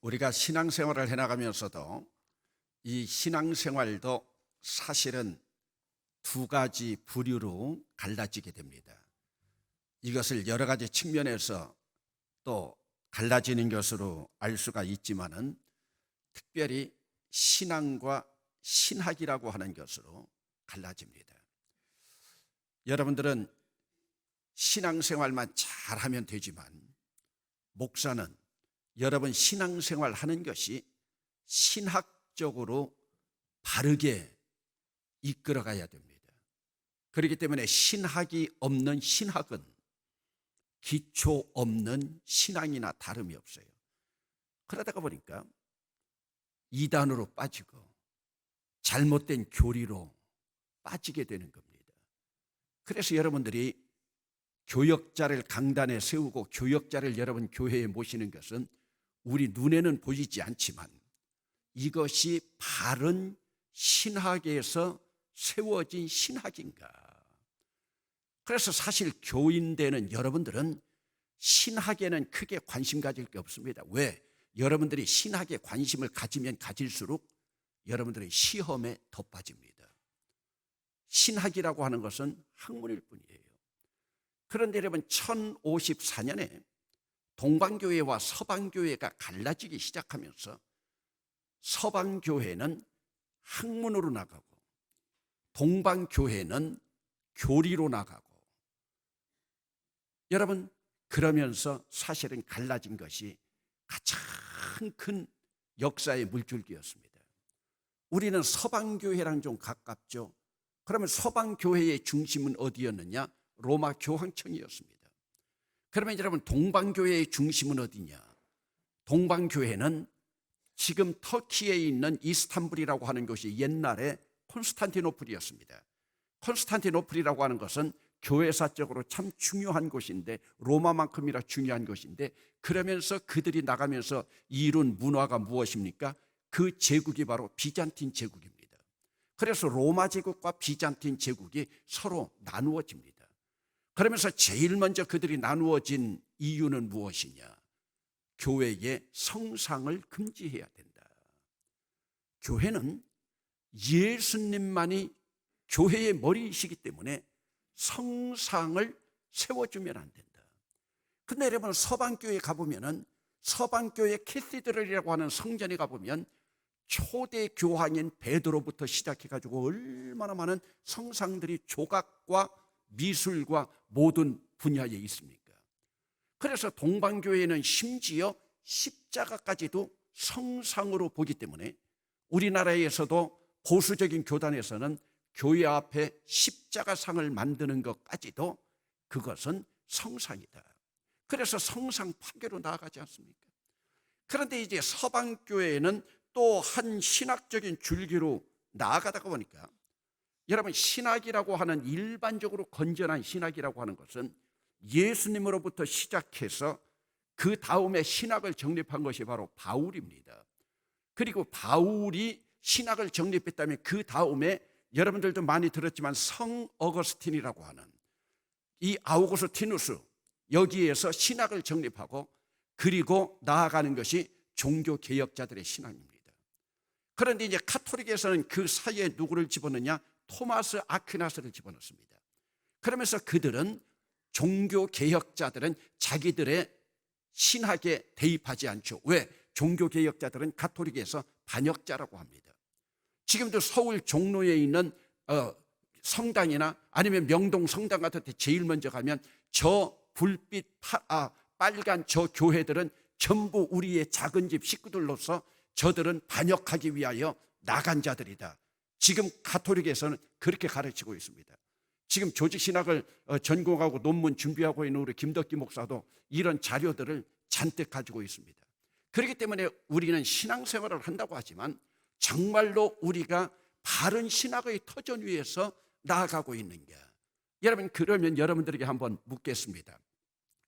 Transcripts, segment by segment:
우리가 신앙생활을 해나가면서도 이 신앙생활도 사실은 두 가지 부류로 갈라지게 됩니다. 이것을 여러 가지 측면에서 또 갈라지는 것으로 알 수가 있지만은 특별히 신앙과 신학이라고 하는 것으로 갈라집니다. 여러분들은 신앙생활만 잘하면 되지만 목사는 여러분 신앙생활 하는 것이 신학적으로 바르게 이끌어가야 됩니다. 그렇기 때문에 신학이 없는 신학은 기초 없는 신앙이나 다름이 없어요. 그러다가 보니까 이단으로 빠지고 잘못된 교리로 빠지게 되는 겁니다. 그래서 여러분들이 교역자를 강단에 세우고 교역자를 여러분 교회에 모시는 것은 우리 눈에는 보이지 않지만 이것이 바른 신학에서 세워진 신학인가? 그래서 사실 교인되는 여러분들은 신학에는 크게 관심 가질 게 없습니다. 왜? 여러분들이 신학에 관심을 가지면 가질수록 여러분들의 시험에 더 빠집니다. 신학이라고 하는 것은 학문일 뿐이에요. 그런데 여러분 1054년에 동방교회와 서방교회가 갈라지기 시작하면서 서방교회는 학문으로 나가고 동방교회는 교리로 나가고 여러분 그러면서 사실은 갈라진 것이 가장 큰 역사의 물줄기였습니다. 우리는 서방교회랑 좀 가깝죠. 그러면 서방교회의 중심은 어디였느냐? 로마 교황청이었습니다. 그러면 여러분 동방교회의 중심은 어디냐? 동방교회는 지금 터키에 있는 이스탄불이라고 하는 곳이 옛날에 콘스탄티노플이었습니다. 콘스탄티노플이라고 하는 것은 교회사적으로 참 중요한 곳인데 로마만큼이나 중요한 곳인데 그러면서 그들이 나가면서 이룬 문화가 무엇입니까? 그 제국이 바로 비잔틴 제국입니다. 그래서 로마 제국과 비잔틴 제국이 서로 나누어집니다. 그러면서 제일 먼저 그들이 나누어진 이유는 무엇이냐? 교회의 성상을 금지해야 된다. 교회는 예수님만이 교회의 머리이시기 때문에 성상을 세워주면 안 된다. 근데 여러분 서방교회 가보면은 서방교회 캐시드럴이라고 하는 성전에 가보면 초대 교황인 베드로부터 시작해가지고 얼마나 많은 성상들이 조각과 미술과 모든 분야에 있습니까? 그래서 동방교회는 심지어 십자가까지도 성상으로 보기 때문에 우리나라에서도 보수적인 교단에서는 교회 앞에 십자가상을 만드는 것까지도 그것은 성상이다. 그래서 성상 파괴로 나아가지 않습니까? 그런데 이제 서방교회는 또 한 신학적인 줄기로 나아가다가 보니까 여러분 신학이라고 하는 일반적으로 건전한 신학이라고 하는 것은 예수님으로부터 시작해서 그 다음에 신학을 정립한 것이 바로 바울입니다. 그리고 바울이 신학을 정립했다면 그 다음에 여러분들도 많이 들었지만 성 어거스틴이라고 하는 이 아우구스티누스 여기에서 신학을 정립하고 그리고 나아가는 것이 종교개혁자들의 신학입니다. 그런데 이제 카톨릭에서는 그 사이에 누구를 집어넣냐? 토마스 아퀴나스를 집어넣습니다. 그러면서 그들은 종교개혁자들은 자기들의 신학에 대입하지 않죠. 왜? 종교개혁자들은 가톨릭에서 반역자라고 합니다. 지금도 서울 종로에 있는 성당이나 아니면 명동 성당 같은 데 제일 먼저 가면 저 불빛 빨간 저 교회들은 전부 우리의 작은 집 식구들로서 저들은 반역하기 위하여 나간 자들이다. 지금 가톨릭에서는 그렇게 가르치고 있습니다. 지금 조직신학을 전공하고 논문 준비하고 있는 우리 김덕기 목사도 이런 자료들을 잔뜩 가지고 있습니다. 그렇기 때문에 우리는 신앙생활을 한다고 하지만 정말로 우리가 바른 신학의 터전 위에서 나아가고 있는가? 여러분 그러면 여러분들에게 한번 묻겠습니다.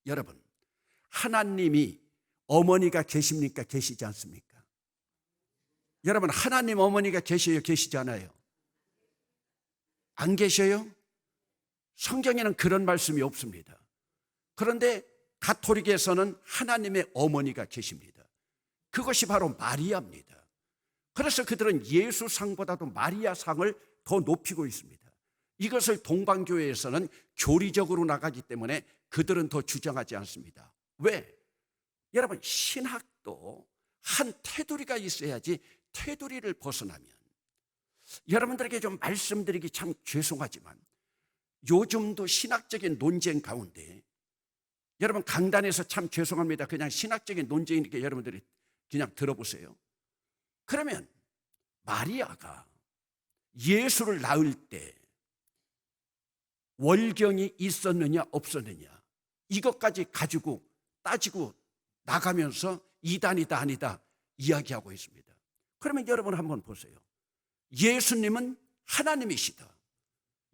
여러분 하나님이 어머니가 계십니까? 계시지 않습니까? 여러분 하나님 어머니가 계셔요? 계시지 않아요? 안 계셔요? 성경에는 그런 말씀이 없습니다. 그런데 가톨릭에서는 하나님의 어머니가 계십니다. 그것이 바로 마리아입니다. 그래서 그들은 예수상보다도 마리아상을 더 높이고 있습니다. 이것을 동방교회에서는 교리적으로 나가기 때문에 그들은 더 주장하지 않습니다. 왜? 여러분, 신학도 한 테두리가 있어야지 테두리를 벗어나면, 여러분들에게 좀 말씀드리기 참 죄송하지만 요즘도 신학적인 논쟁 가운데, 여러분 강단에서 참 죄송합니다. 그냥 신학적인 논쟁이니까 여러분들이 그냥 들어보세요. 그러면 마리아가 예수를 낳을 때 월경이 있었느냐 없었느냐, 이것까지 가지고 따지고 나가면서 이단이다 아니다 이야기하고 있습니다. 그러면 여러분 한번 보세요. 예수님은 하나님이시다.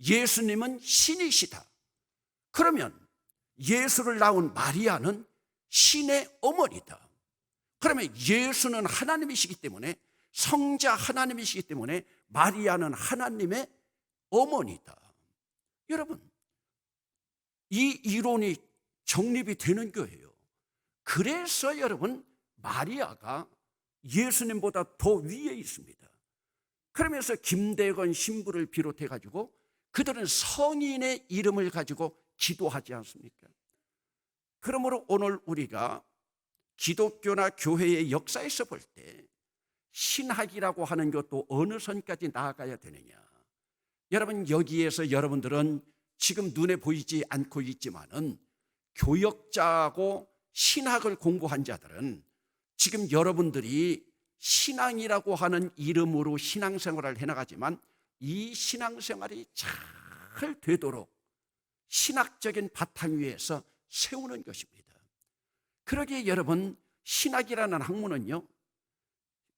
예수님은 신이시다. 그러면 예수를 낳은 마리아는 신의 어머니다. 그러면 예수는 하나님이시기 때문에, 성자 하나님이시기 때문에 마리아는 하나님의 어머니다. 여러분, 이 이론이 정립이 되는 거예요. 그래서 여러분, 마리아가 예수님보다 더 위에 있습니다. 그러면서 김대건 신부를 비롯해 가지고 그들은 성인의 이름을 가지고 기도하지 않습니까? 그러므로 오늘 우리가 기독교나 교회의 역사에서 볼 때 신학이라고 하는 것도 어느 선까지 나아가야 되느냐, 여러분 여기에서 여러분들은 지금 눈에 보이지 않고 있지만은 교역자고 신학을 공부한 자들은 지금 여러분들이 신앙이라고 하는 이름으로 신앙생활을 해나가지만 이 신앙생활이 잘 되도록 신학적인 바탕 위에서 세우는 것입니다. 그러기에 여러분, 신학이라는 학문은요,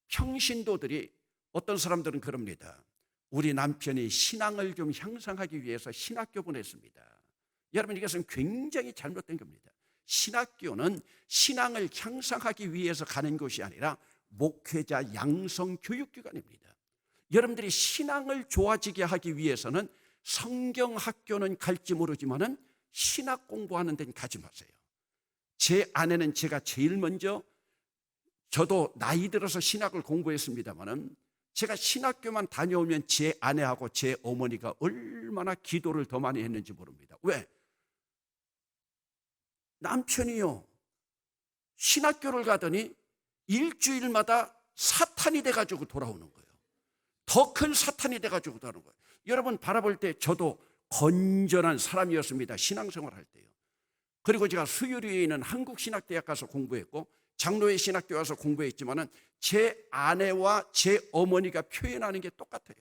평신도들이, 어떤 사람들은 그럽니다. 우리 남편이 신앙을 좀 형성하기 위해서 신학교 보냈습니다. 여러분, 이것은 굉장히 잘못된 겁니다. 신학교는 신앙을 형성하기 위해서 가는 것이 아니라 목회자 양성 교육기관입니다. 여러분들이 신앙을 좋아지게 하기 위해서는 성경학교는 갈지 모르지만은 신학 공부하는 데는 가지 마세요. 제 아내는 제가 제일 먼저, 저도 나이 들어서 신학을 공부했습니다만은 제가 신학교만 다녀오면 제 아내하고 제 어머니가 얼마나 기도를 더 많이 했는지 모릅니다. 왜? 남편이요, 신학교를 가더니 일주일마다 사탄이 돼가지고 돌아오는 거예요. 더 큰 사탄이 돼가지고 돌아오는 거예요. 여러분 바라볼 때 저도 건전한 사람이었습니다. 신앙생활 할 때요. 그리고 제가 수유리에 있는 한국신학대학 가서 공부했고 장로회 신학교 와서 공부했지만은 제 아내와 제 어머니가 표현하는 게 똑같아요.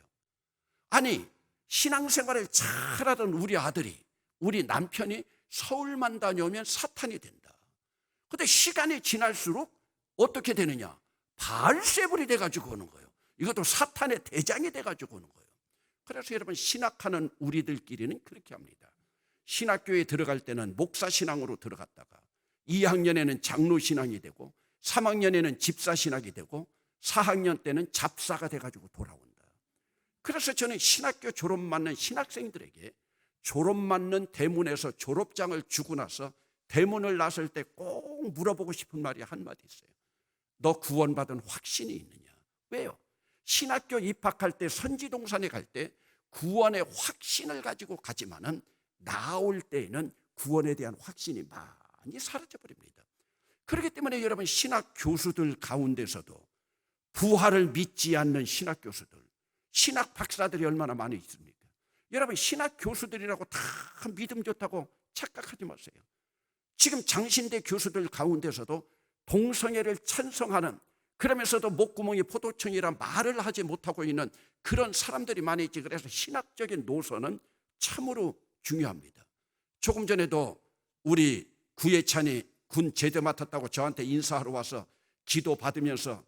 아니, 신앙생활을 잘하던 우리 아들이, 우리 남편이 서울만 다녀오면 사탄이 된다. 그런데 시간이 지날수록 어떻게 되느냐? 바알세불이 돼가지고 오는 거예요. 이것도 사탄의 대장이 돼가지고 오는 거예요. 그래서 여러분, 신학하는 우리들끼리는 그렇게 합니다. 신학교에 들어갈 때는 목사신앙으로 들어갔다가 2학년에는 장로신앙이 되고 3학년에는 집사신학이 되고 4학년 때는 잡사가 돼가지고 돌아온다. 그래서 저는 신학교 졸업 맞는 신학생들에게 졸업 맞는 대문에서 졸업장을 주고 나서 대문을 나설 때 꼭 물어보고 싶은 말이 한마디 있어요. 너 구원받은 확신이 있느냐? 왜요? 신학교 입학할 때, 선지동산에 갈 때 구원의 확신을 가지고 가지만은 나올 때에는 구원에 대한 확신이 많이 사라져버립니다. 그렇기 때문에 여러분, 신학 교수들 가운데서도 부활을 믿지 않는 신학 교수들, 신학 박사들이 얼마나 많이 있습니까? 여러분, 신학 교수들이라고 다 믿음 좋다고 착각하지 마세요. 지금 장신대 교수들 가운데서도 동성애를 찬성하는, 그러면서도 목구멍이 포도청이라 말을 하지 못하고 있는 그런 사람들이 많이 있지. 그래서 신학적인 노선은 참으로 중요합니다. 조금 전에도 우리 구예찬이 군 제대 맡았다고 저한테 인사하러 와서 기도 받으면서,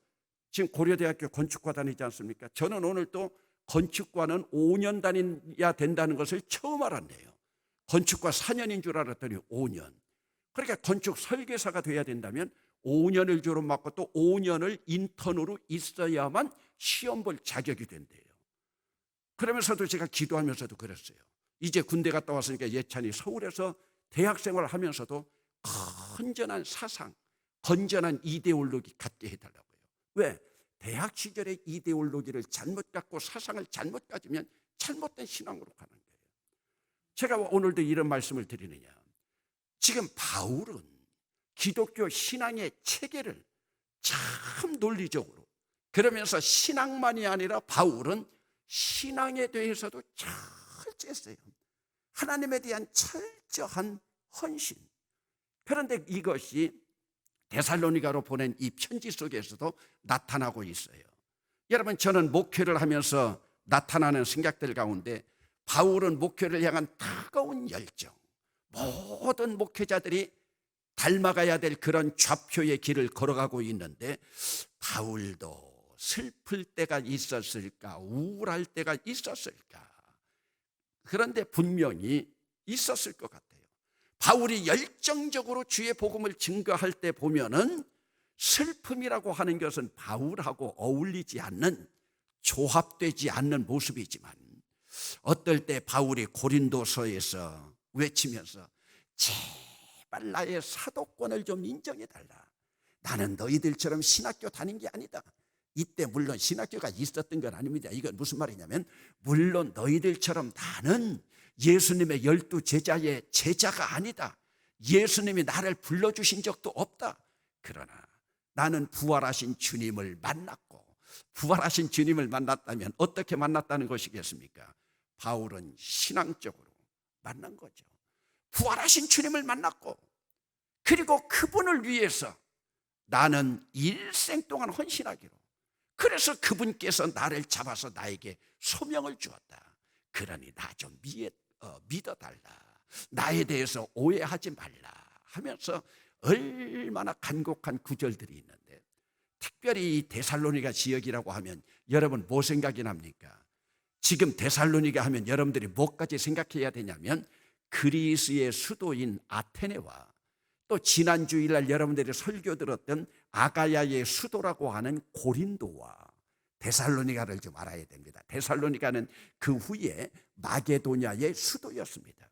지금 고려대학교 건축과 다니지 않습니까? 저는 오늘 또 건축과는 5년 다녀야 된다는 것을 처음 알았네요. 건축과 4년인 줄 알았더니 5년. 그러니까 건축 설계사가 돼야 된다면 5년을 졸업 맞고 또 5년을 인턴으로 있어야만 시험 볼 자격이 된대요. 그러면서도 제가 기도하면서도 그랬어요. 이제 군대 갔다 왔으니까 예찬이 서울에서 대학생활을 하면서도 건전한 사상, 건전한 이데올로기 갖게 해달라고요. 왜? 대학 시절의 이데올로기를 잘못 갖고 사상을 잘못 가지면 잘못된 신앙으로 가는 거예요. 제가 오늘도 이런 말씀을 드리느냐, 지금 바울은 기독교 신앙의 체계를 참 논리적으로, 그러면서 신앙만이 아니라 바울은 신앙에 대해서도 잘 쬐어요. 하나님에 대한 철저한 헌신. 그런데 이것이 데살로니가로 보낸 이 편지 속에서도 나타나고 있어요. 여러분, 저는 목회를 하면서 나타나는 생각들 가운데 바울은 목회를 향한 뜨거운 열정, 모든 목회자들이 닮아가야 될 그런 좌표의 길을 걸어가고 있는데 바울도 슬플 때가 있었을까, 우울할 때가 있었을까? 그런데 분명히 있었을 것 같아요. 바울이 열정적으로 주의 복음을 증거할 때 보면은 슬픔이라고 하는 것은 바울하고 어울리지 않는, 조합되지 않는 모습이지만, 어떨 때 바울이 고린도서에서 외치면서 제발 나의 사도권을 좀 인정해달라. 나는 너희들처럼 신학교 다닌 게 아니다. 이때 물론 신학교가 있었던 건 아닙니다. 이건 무슨 말이냐면, 물론 너희들처럼 나는 예수님의 12 제자의 제자가 아니다. 예수님이 나를 불러주신 적도 없다. 그러나 나는 부활하신 주님을 만났고, 부활하신 주님을 만났다면 어떻게 만났다는 것이겠습니까? 바울은 신앙적으로 만난 거죠. 부활하신 주님을 만났고, 그리고 그분을 위해서 나는 일생 동안 헌신하기로, 그래서 그분께서 나를 잡아서 나에게 소명을 주었다. 그러니 나 좀 믿어달라. 나에 대해서 오해하지 말라 하면서 얼마나 간곡한 구절들이 있는데, 특별히 이 데살로니가 지역이라고 하면 여러분 뭐 생각이 납니까? 지금 데살로니가 하면 여러분들이 뭐까지 생각해야 되냐면, 그리스의 수도인 아테네와 또 지난 주일날 여러분들이 설교 들었던 아가야의 수도라고 하는 고린도와 데살로니가를 좀 알아야 됩니다. 데살로니가는 그 후에 마게도냐의 수도였습니다.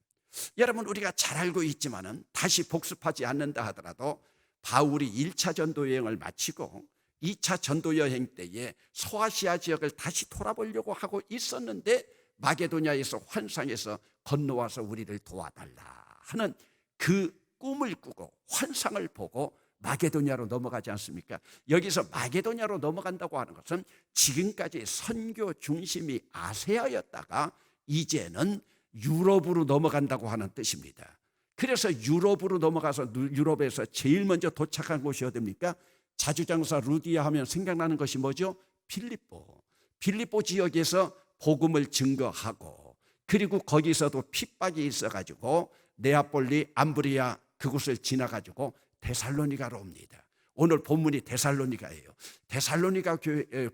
여러분, 우리가 잘 알고 있지만은 다시 복습하지 않는다 하더라도 바울이 1차 전도 여행을 마치고 2차 전도 여행 때에 소아시아 지역을 다시 돌아보려고 하고 있었는데 마게도냐에서 환상에서 건너와서 우리를 도와달라 하는 그 꿈을 꾸고 환상을 보고 마게도냐로 넘어가지 않습니까? 여기서 마게도냐로 넘어간다고 하는 것은 지금까지 선교 중심이 아시아였다가 이제는 유럽으로 넘어간다고 하는 뜻입니다. 그래서 유럽으로 넘어가서 유럽에서 제일 먼저 도착한 곳이 어디입니까? 자주장사 루디아 하면 생각나는 것이 뭐죠? 필리포 지역에서 복음을 증거하고, 그리고 거기서도 핍박이 있어가지고 네아폴리, 암브리아 그곳을 지나가지고 데살로니가로 옵니다. 오늘 본문이 데살로니가예요. 데살로니가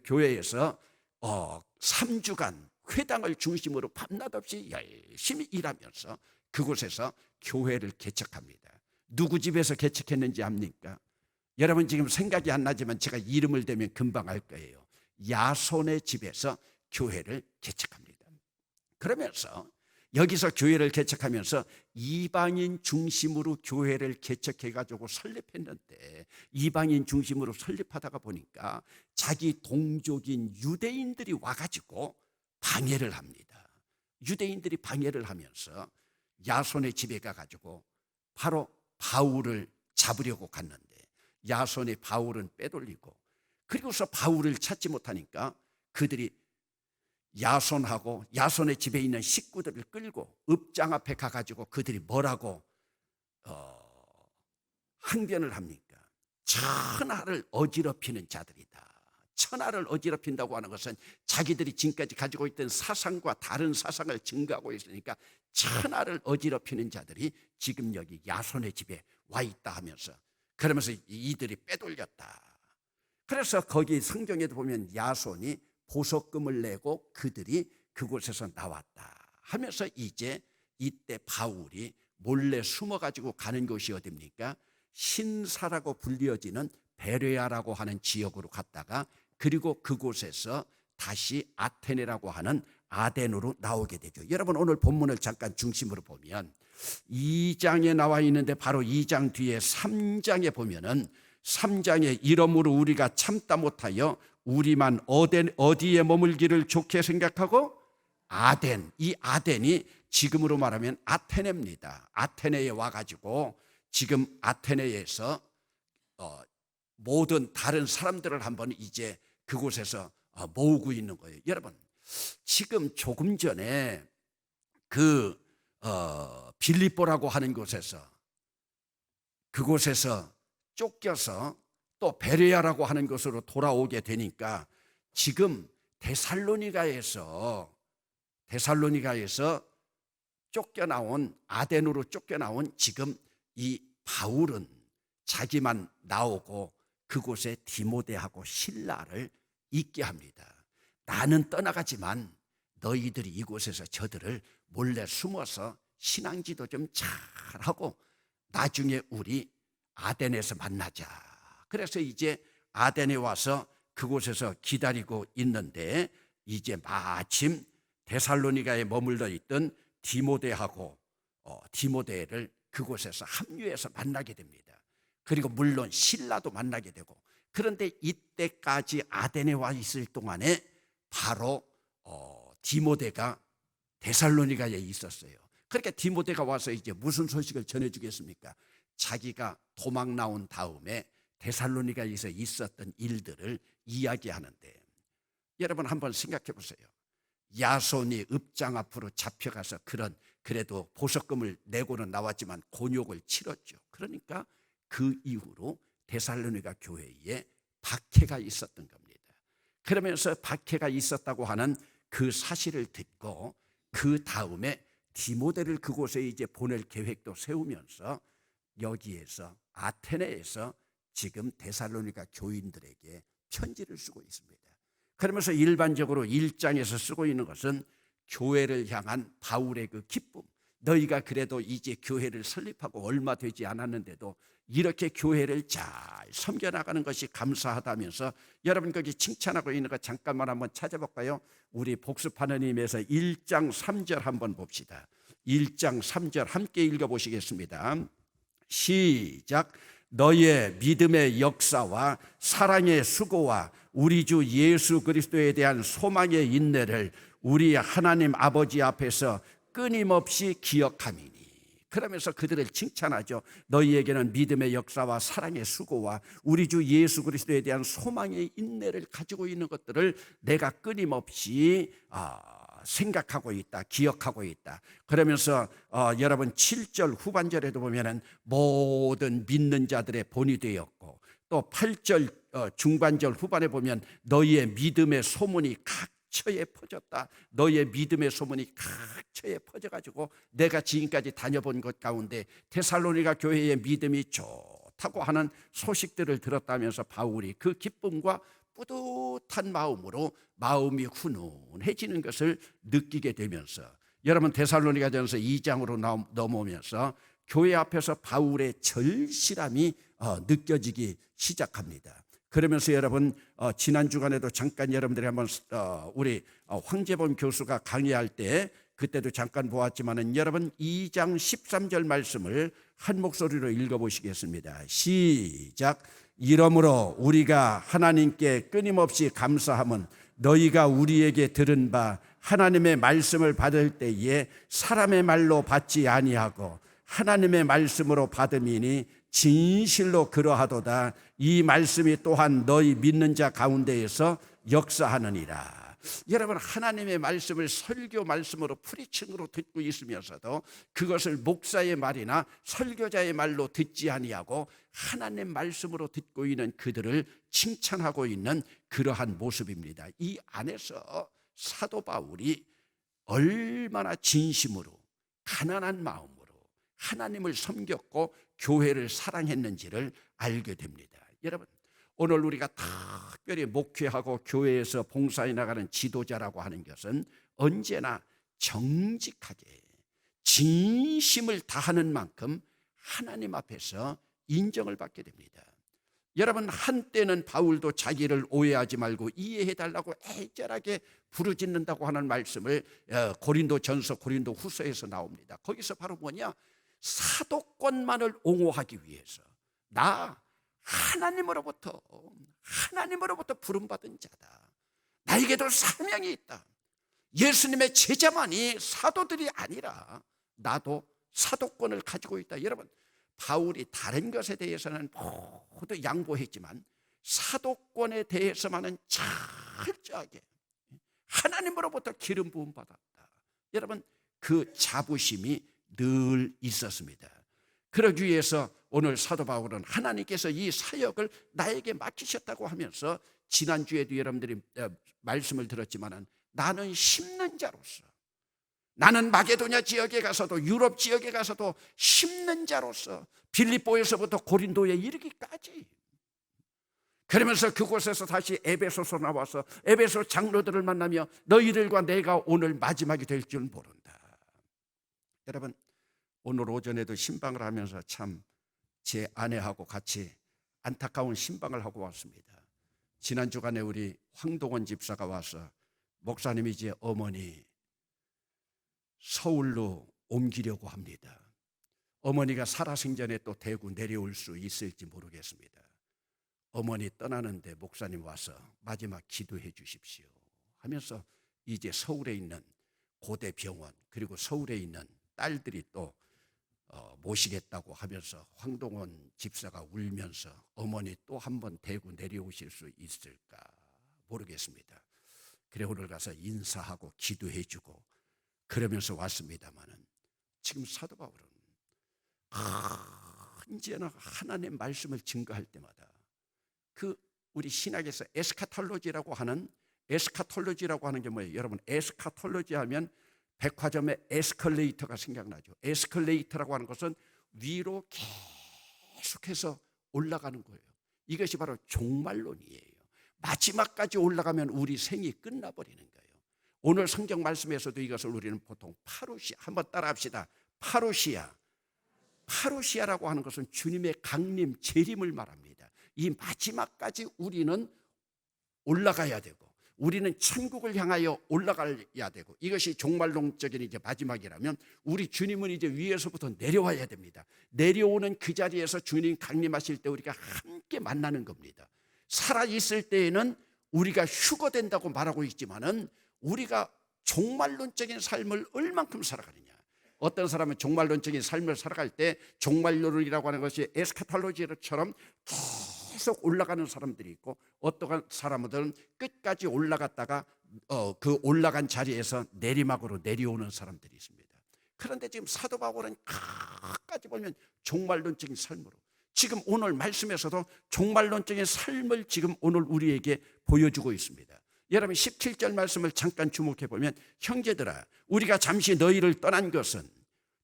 교회에서 3주간 회당을 중심으로 밤낮 없이 열심히 일하면서 그곳에서 교회를 개척합니다. 누구 집에서 개척했는지 압니까? 여러분 지금 생각이 안 나지만 제가 이름을 대면 금방 알 거예요. 야손의 집에서 교회를 개척합니다. 그러면서 여기서 교회를 개척하면서 이방인 중심으로 교회를 개척해가지고 설립했는데, 이방인 중심으로 설립하다가 보니까 자기 동족인 유대인들이 와가지고 방해를 합니다. 유대인들이 방해를 하면서 야손의 집에 가가지고 바로 바울을 잡으려고 갔는데 야손의 바울은 빼돌리고, 그리고서 바울을 찾지 못하니까 그들이 야손하고 야손의 집에 있는 식구들을 끌고 읍장 앞에 가가지고 그들이 뭐라고 항변을 합니까? 천하를 어지럽히는 자들이다. 천하를 어지럽힌다고 하는 것은 자기들이 지금까지 가지고 있던 사상과 다른 사상을 증거하고 있으니까 천하를 어지럽히는 자들이 지금 여기 야손의 집에 와 있다 하면서, 그러면서 이들이 빼돌렸다. 그래서 거기 성경에도 보면 야손이 보석금을 내고 그들이 그곳에서 나왔다 하면서 이제 이때 바울이 몰래 숨어가지고 가는 곳이 어디입니까? 신사라고 불리어지는 베레아라고 하는 지역으로 갔다가, 그리고 그곳에서 다시 아테네라고 하는 아덴으로 나오게 되죠. 여러분 오늘 본문을 잠깐 중심으로 보면 2장에 나와 있는데 바로 2장 뒤에 3장에 보면은 3장에 이러므로 우리가 참다 못하여 우리만 어디에 머물기를 좋게 생각하고 아덴, 이 아덴이 지금으로 말하면 아테네입니다. 아테네에 와가지고 지금 아테네에서 모든 다른 사람들을 한번 이제 그곳에서 모으고 있는 거예요. 여러분, 지금 조금 전에 그 빌립보라고 하는 그곳에서 쫓겨서 또 베레아라고 하는 곳으로 돌아오게 되니까 지금 데살로니가에서 쫓겨나온 아덴으로 쫓겨나온 지금 이 바울은 자기만 나오고 그곳에 디모데하고 실라를 있게 합니다. 나는 떠나가지만 너희들이 이곳에서 저들을 몰래 숨어서 신앙지도 좀 잘하고 나중에 우리 아덴에서 만나자. 그래서 이제 아덴에 와서 그곳에서 기다리고 있는데 이제 마침 데살로니가에 머물러 있던 디모데를 그곳에서 합류해서 만나게 됩니다. 그리고 물론 실라도 만나게 되고, 그런데 이때까지 아덴에 와 있을 동안에 바로 디모데가 데살로니가에 있었어요. 그러니까 디모데가 와서 이제 무슨 소식을 전해주겠습니까? 자기가 도망 나온 다음에 데살로니가에서 있었던 일들을 이야기하는데, 여러분 한번 생각해 보세요. 야손이 읍장 앞으로 잡혀가서 그래도 보석금을 내고는 나왔지만 곤욕을 치렀죠. 그러니까 그 이후로 데살로니가 교회에 박해가 있었던 겁니다. 그러면서 박해가 있었다고 하는 그 사실을 듣고 그 다음에 디모데를 그곳에 이제 보낼 계획도 세우면서 여기에서 아테네에서 지금 데살로니가 교인들에게 편지를 쓰고 있습니다. 그러면서 일반적으로 1장에서 쓰고 있는 것은 교회를 향한 바울의 그 기쁨, 너희가 그래도 이제 교회를 설립하고 얼마 되지 않았는데도 이렇게 교회를 잘 섬겨나가는 것이 감사하다면서, 여러분 거기 칭찬하고 있는 거 잠깐만 한번 찾아볼까요? 우리 복습하는 힘에서 1장 3절 한번 봅시다. 1장 3절 함께 읽어보시겠습니다. 시작. 너의 믿음의 역사와 사랑의 수고와 우리 주 예수 그리스도에 대한 소망의 인내를 우리 하나님 아버지 앞에서 끊임없이 기억함이니. 그러면서 그들을 칭찬하죠. 너희에게는 믿음의 역사와 사랑의 수고와 우리 주 예수 그리스도에 대한 소망의 인내를 가지고 있는 것들을 내가 끊임없이 생각하고 있다, 기억하고 있다. 그러면서 여러분 7절 후반절에도 보면은 모든 믿는 자들의 본이 되었고, 또 8절 중반절 후반에 보면 너희의 믿음의 소문이 각처에 퍼졌다. 너희의 믿음의 소문이 각처에 퍼져가지고 내가 지금까지 다녀본 것 가운데 데살로니가 교회의 믿음이 좋다고 하는 소식들을 들었다면서 바울이 그 기쁨과 뿌듯한 마음으로 마음이 훈훈해지는 것을 느끼게 되면서, 여러분 데살로니가전서 2장으로 넘어오면서 교회 앞에서 바울의 절실함이 느껴지기 시작합니다. 그러면서 여러분 지난 주간에도 잠깐 여러분들이 한번 우리 황재범 교수가 강의할 때 그때도 잠깐 보았지만은, 여러분 2장 13절 말씀을 한 목소리로 읽어보시겠습니다. 시작. 이러므로 우리가 하나님께 끊임없이 감사함은 너희가 우리에게 들은 바 하나님의 말씀을 받을 때에 사람의 말로 받지 아니하고 하나님의 말씀으로 받음이니 진실로 그러하도다. 이 말씀이 또한 너희 믿는 자 가운데에서 역사하느니라. 여러분 하나님의 말씀을 설교 말씀으로 프리칭으로 듣고 있으면서도 그것을 목사의 말이나 설교자의 말로 듣지 아니하고 하나님 말씀으로 듣고 있는 그들을 칭찬하고 있는 그러한 모습입니다. 이 안에서 사도 바울이 얼마나 진심으로 가난한 마음으로 하나님을 섬겼고 교회를 사랑했는지를 알게 됩니다. 여러분 오늘 우리가 특별히 목회하고 교회에서 봉사해 나가는 지도자라고 하는 것은 언제나 정직하게 진심을 다하는 만큼 하나님 앞에서 인정을 받게 됩니다. 여러분 한때는 바울도 자기를 오해하지 말고 이해해달라고 애절하게 부르짖는다고 하는 말씀을 고린도전서 고린도후서에서 나옵니다. 거기서 바로 뭐냐? 사도권만을 옹호하기 위해서 나 하나님으로부터 부름받은 자다. 나에게도 사명이 있다. 예수님의 제자만이 사도들이 아니라 나도 사도권을 가지고 있다. 여러분, 바울이 다른 것에 대해서는 모두 양보했지만 사도권에 대해서만은 철저하게 하나님으로부터 기름 부음 받았다. 여러분, 그 자부심이 늘 있었습니다. 그러기 위해서 오늘 사도 바울은 하나님께서 이 사역을 나에게 맡기셨다고 하면서, 지난주에도 여러분들이 말씀을 들었지만, 나는 심는 자로서, 나는 마게도냐 지역에 가서도 유럽 지역에 가서도 심는 자로서 빌립보에서부터 고린도에 이르기까지, 그러면서 그곳에서 다시 에베소서 나와서 에베소 장로들을 만나며 너희들과 내가 오늘 마지막이 될 줄 모른다. 여러분, 오늘 오전에도 신방을 하면서 참 제 아내하고 같이 안타까운 신방을 하고 왔습니다. 지난 주간에 우리 황동원 집사가 와서, 목사님이 이제 어머니 서울로 옮기려고 합니다. 어머니가 살아생전에 또 대구 내려올 수 있을지 모르겠습니다. 어머니 떠나는데 목사님 와서 마지막 기도해 주십시오 하면서 이제 서울에 있는 고대 병원, 그리고 서울에 있는 딸들이 또 모시겠다고 하면서 황동원 집사가 울면서 어머니 또 한 번 대구 내려오실 수 있을까 모르겠습니다. 그래 오늘 가서 인사하고 기도해 주고 그러면서 왔습니다마는, 지금 사도 바울은 언제나 하나님의 말씀을 증거할 때마다 우리 신학에서 에스카톨로지라고 하는 게 뭐예요? 여러분, 에스카톨로지 하면 백화점의 에스컬레이터가 생각나죠. 에스컬레이터라고 하는 것은 위로 계속해서 올라가는 거예요. 이것이 바로 종말론이에요. 마지막까지 올라가면 우리 생이 끝나버리는 거예요. 오늘 성경 말씀에서도 이것을 우리는 보통 파루시아, 한번 따라합시다. 파루시아라고 하는 것은 주님의 강림, 재림을 말합니다. 이 마지막까지 우리는 올라가야 되고, 우리는 천국을 향하여 올라가야 되고, 이것이 종말론적인 이제 마지막이라면 우리 주님은 이제 위에서부터 내려와야 됩니다. 내려오는 그 자리에서 주님 강림하실 때 우리가 함께 만나는 겁니다. 살아있을 때에는 우리가 휴거된다고 말하고 있지만은 우리가 종말론적인 삶을 얼만큼 살아가느냐. 어떤 사람은 종말론적인 삶을 살아갈 때 종말론이라고 하는 것이 에스카톨로지처럼 계속 올라가는 사람들이 있고, 어떤 사람들은 끝까지 올라갔다가 그 올라간 자리에서 내리막으로 내려오는 사람들이 있습니다. 그런데 지금 사도 바울은 끝까지 보면 종말론적인 삶으로, 지금 오늘 말씀에서도 종말론적인 삶을 지금 오늘 우리에게 보여주고 있습니다. 여러분, 17절 말씀을 잠깐 주목해 보면, 형제들아 우리가 잠시 너희를 떠난 것은,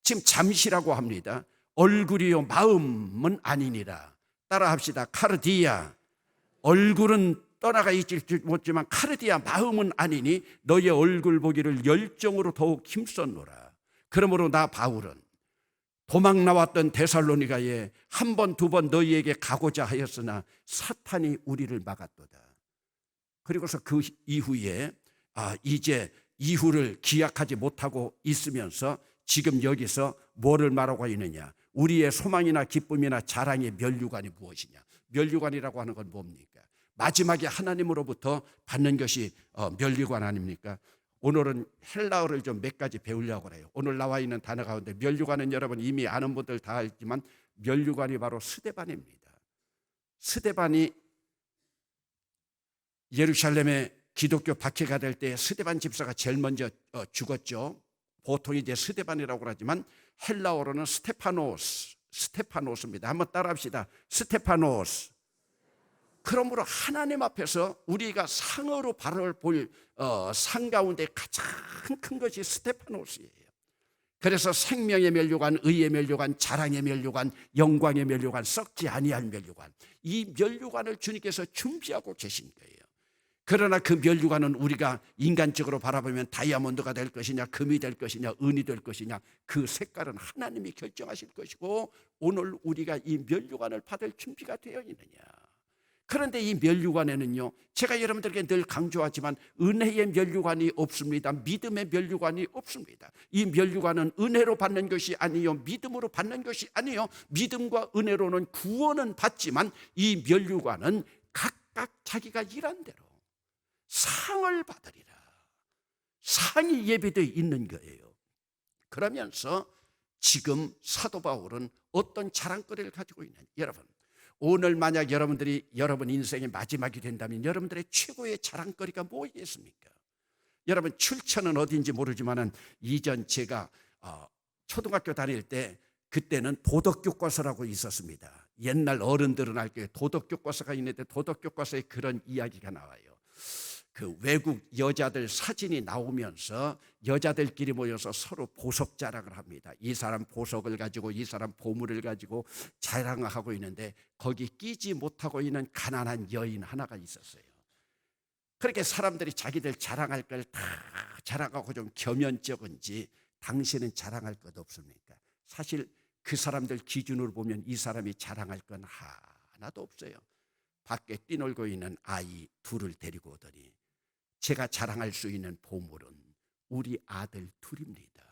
지금 잠시라고 합니다. 얼굴이요 마음은 아니니라. 따라합시다. 카르디아, 얼굴은 떠나가 있을지 못지만 카르디아, 마음은 아니니 너희의 얼굴 보기를 열정으로 더욱 힘썼노라. 그러므로 나 바울은 도망 나왔던 데살로니가에 한 번, 두 번 너희에게 가고자 하였으나 사탄이 우리를 막았도다. 그리고서 그 이후에 이제 이후를 기약하지 못하고 있으면서 지금 여기서 뭐를 말하고 있느냐? 우리의 소망이나 기쁨이나 자랑의 면류관이 무엇이냐? 면류관이라고 하는 건 뭡니까? 마지막에 하나님으로부터 받는 것이 면류관 아닙니까? 오늘은 헬라어를 좀 몇 가지 배우려고 해요. 오늘 나와 있는 단어 가운데 면류관은 여러분 이미 아는 분들 다 알지만, 면류관이 바로 스데반입니다. 스데반이 예루살렘에 기독교 박해가 될 때 스데반 집사가 제일 먼저 죽었죠. 보통 이제 스데반이라고 하지만 헬라어로는 스테파노스입니다. 한번 따라합시다. 스테파노스. 그러므로 하나님 앞에서 우리가 상으로 바를 볼 상 가운데 가장 큰 것이 스테파노스예요. 그래서 생명의 면류관, 의의 면류관, 자랑의 면류관, 영광의 면류관, 썩지 아니할 면류관, 이 면류관을 주님께서 준비하고 계신 거예요. 그러나 그 면류관은 우리가 인간적으로 바라보면 다이아몬드가 될 것이냐, 금이 될 것이냐, 은이 될 것이냐, 그 색깔은 하나님이 결정하실 것이고, 오늘 우리가 이 면류관을 받을 준비가 되어 있느냐. 그런데 이 면류관에는요, 제가 여러분들에게 늘 강조하지만 은혜의 면류관이 없습니다. 믿음의 면류관이 없습니다. 이 면류관은 은혜로 받는 것이 아니요, 믿음으로 받는 것이 아니요, 믿음과 은혜로는 구원은 받지만 이 면류관은 각각 자기가 일한 대로 상을 받으리라. 상이 예비되어 있는 거예요. 그러면서 지금 사도 바울은 어떤 자랑거리를 가지고 있는, 여러분, 오늘 만약 여러분들이 여러분 인생의 마지막이 된다면 여러분들의 최고의 자랑거리가 뭐겠습니까? 여러분, 출처는 어딘지 모르지만 이전 제가 초등학교 다닐 때 그때는 도덕교과서라고 있었습니다. 옛날 어른들은 알 거예요. 도덕교과서가 있는데 도덕교과서에 그런 이야기가 나와요. 그 외국 여자들 사진이 나오면서 여자들끼리 모여서 서로 보석 자랑을 합니다. 이 사람 보석을 가지고 이 사람 보물을 가지고 자랑하고 있는데 거기 끼지 못하고 있는 가난한 여인 하나가 있었어요. 그렇게 사람들이 자기들 자랑할 걸 다 자랑하고 좀 겸연쩍은지 당신은 자랑할 것 없습니까? 사실 그 사람들 기준으로 보면 이 사람이 자랑할 건 하나도 없어요. 밖에 뛰놀고 있는 아이 둘을 데리고 오더니 제가 자랑할 수 있는 보물은 우리 아들 둘입니다.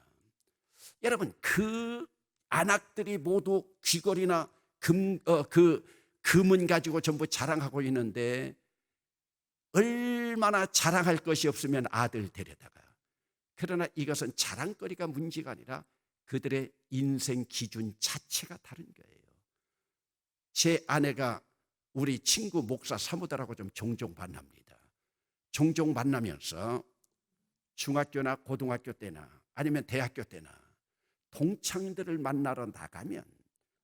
여러분, 그 안악들이 모두 귀걸이나 금은 가지고 전부 자랑하고 있는데 얼마나 자랑할 것이 없으면 아들 데려다가. 그러나 이것은 자랑거리가 문제가 아니라 그들의 인생 기준 자체가 다른 거예요. 제 아내가 우리 친구 목사 사모들하고 좀 종종 만납니다. 종종 만나면서 중학교나 고등학교 때나 아니면 대학교 때나 동창들을 만나러 나가면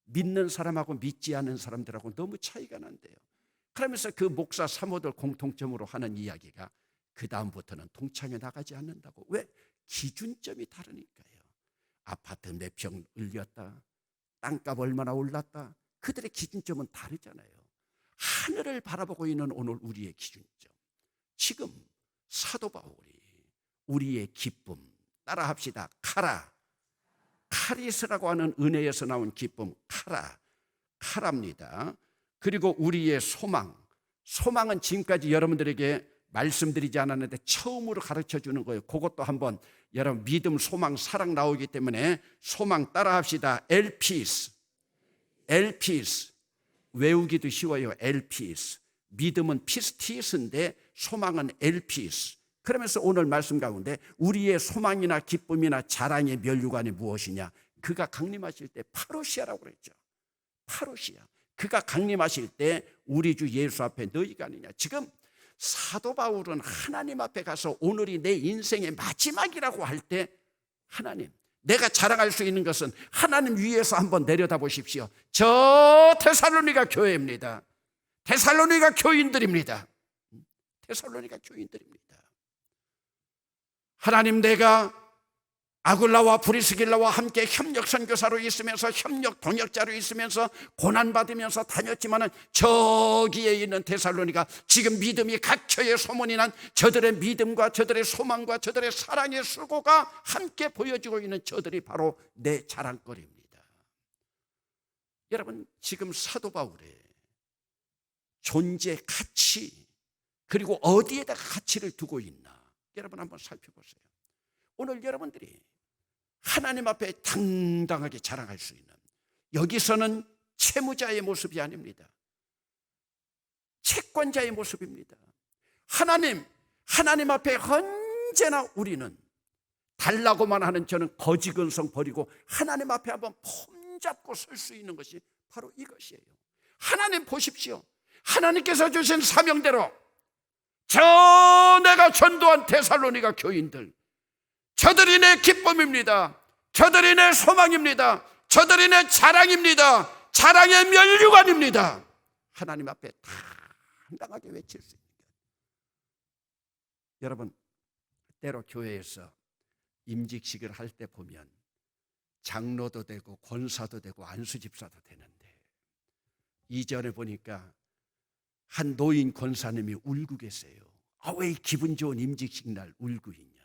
믿는 사람하고 믿지 않는 사람들하고 너무 차이가 난대요. 그러면서 그 목사 사모들 공통점으로 하는 이야기가 그 다음부터는 동창회 나가지 않는다고. 왜? 기준점이 다르니까요. 아파트 몇 평 을렸다, 땅값 얼마나 올랐다, 그들의 기준점은 다르잖아요. 하늘을 바라보고 있는 오늘 우리의 기준점, 지금 사도 바울이 우리의 기쁨, 따라합시다. 카리스라고 하는 은혜에서 나온 기쁨, 카라입니다. 그리고 우리의 소망은 지금까지 여러분들에게 말씀드리지 않았는데 처음으로 가르쳐 주는 거예요. 그것도 한번 여러분, 믿음, 소망, 사랑 나오기 때문에 소망 따라합시다. 엘피스. 외우기도 쉬워요. 엘피스. 믿음은 피스티스인데 소망은 엘피스. 그러면서 오늘 말씀 가운데 우리의 소망이나 기쁨이나 자랑의 면류관이 무엇이냐? 그가 강림하실 때 파루시아라고 그랬죠. 파루시아. 그가 강림하실 때 우리 주 예수 앞에 너희가 아니냐. 지금 사도 바울은 하나님 앞에 가서 오늘이 내 인생의 마지막이라고 할 때 하나님, 내가 자랑할 수 있는 것은 하나님 위에서 한번 내려다 보십시오. 저 데살로니가 교회입니다. 데살로니가 교인들입니다. 하나님, 내가 아굴라와 브리스길라와 함께 협력 선교사로 있으면서 협력 동역자로 있으면서 고난받으면서 다녔지만은 저기에 있는 데살로니가 지금 믿음이 각처에 소문이 난 저들의 믿음과 저들의 소망과 저들의 사랑의 수고가 함께 보여지고 있는 저들이 바로 내 자랑거리입니다. 여러분, 지금 사도 바울의 존재 가치, 그리고 어디에다가 가치를 두고 있나, 여러분 한번 살펴보세요. 오늘 여러분들이 하나님 앞에 당당하게 자랑할 수 있는, 여기서는 채무자의 모습이 아닙니다. 채권자의 모습입니다. 하나님 앞에 언제나 우리는 달라고만 하는 저는 거지근성 버리고 하나님 앞에 한번 폼잡고 설 수 있는 것이 바로 이것이에요. 하나님 보십시오. 하나님께서 주신 사명대로 내가 전도한 데살로니가 교인들, 저들이 내 기쁨입니다. 저들이 내 소망입니다. 저들이 내 자랑입니다. 자랑의 면류관입니다. 하나님 앞에 당당하게 외칠 수 있는 것. 여러분, 때로 교회에서 임직식을 할 때 보면 장로도 되고 권사도 되고 안수집사도 되는데, 이전에 보니까 한 노인 권사님이 울고 계세요. 왜 기분 좋은 임직식 날 울고 있냐?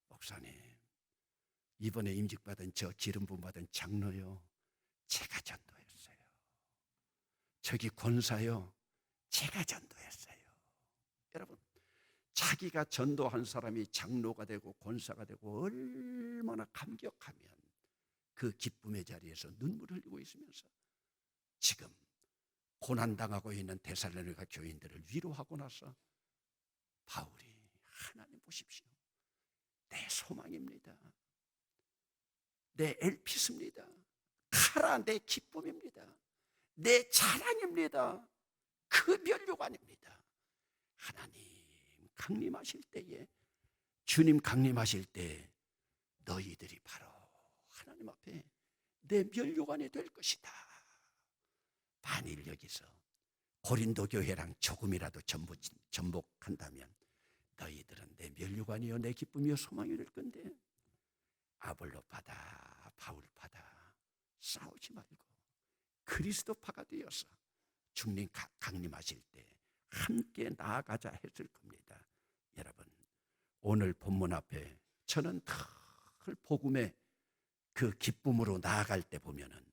목사님, 이번에 임직받은 저 기름 부음 받은 장로요, 제가 전도했어요. 저기 권사요, 제가 전도했어요. 여러분, 자기가 전도한 사람이 장로가 되고 권사가 되고 얼마나 감격하면 그 기쁨의 자리에서 눈물을 흘리고 있으면서 지금 고난당하고 있는 데살로니가 교인들을 위로하고 나서 바울이, 하나님 보십시오, 내 소망입니다, 내 엘피스입니다, 카라 내 기쁨입니다, 내 자랑입니다, 그 면류관입니다. 하나님 강림하실 때에, 주님 강림하실 때 너희들이 바로 하나님 앞에 내 면류관이 될 것이다. 만일 여기서 고린도 교회랑 조금이라도 전복한다면 너희들은 내 면류관이요 내 기쁨이요 소망이 될 건데, 아볼로파다 바울파다 싸우지 말고 그리스도파가 되어서 주님 강림하실 때 함께 나아가자 했을 겁니다. 여러분, 오늘 본문 앞에 저는 늘 복음의 그 기쁨으로 나아갈 때 보면은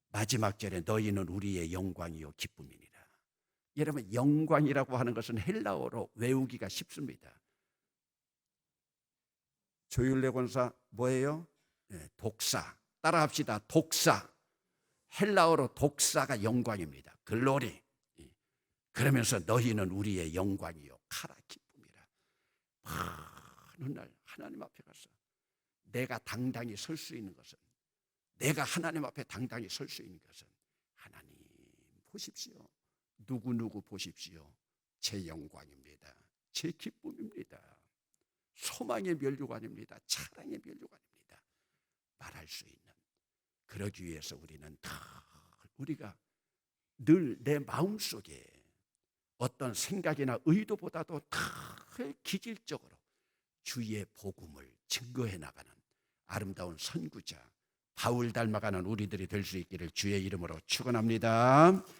마지막 절에 너희는 우리의 영광이요 기쁨이니라. 여러분, 영광이라고 하는 것은 헬라어로 외우기가 쉽습니다. 조율래 권사 뭐예요? 네, 독사. 따라합시다. 독사. 헬라어로 독사가 영광입니다. 글로리. 그러면서 너희는 우리의 영광이요 카라 기쁨이라. 많은 날 하나님 앞에 가서 내가 당당히 설 수 있는 것은, 내가 하나님 앞에 당당히 설 수 있는 것은, 하나님 보십시오, 누구누구 보십시오, 제 영광입니다, 제 기쁨입니다, 소망의 면류관입니다, 차량의 면류관입니다 말할 수 있는, 그러기 위해서 우리가 늘 내 마음속에 어떤 생각이나 의도보다도 더 기질적으로 주의 복음을 증거해 나가는 아름다운 선구자 바울 닮아가는 우리들이 될 수 있기를 주의 이름으로 축원합니다.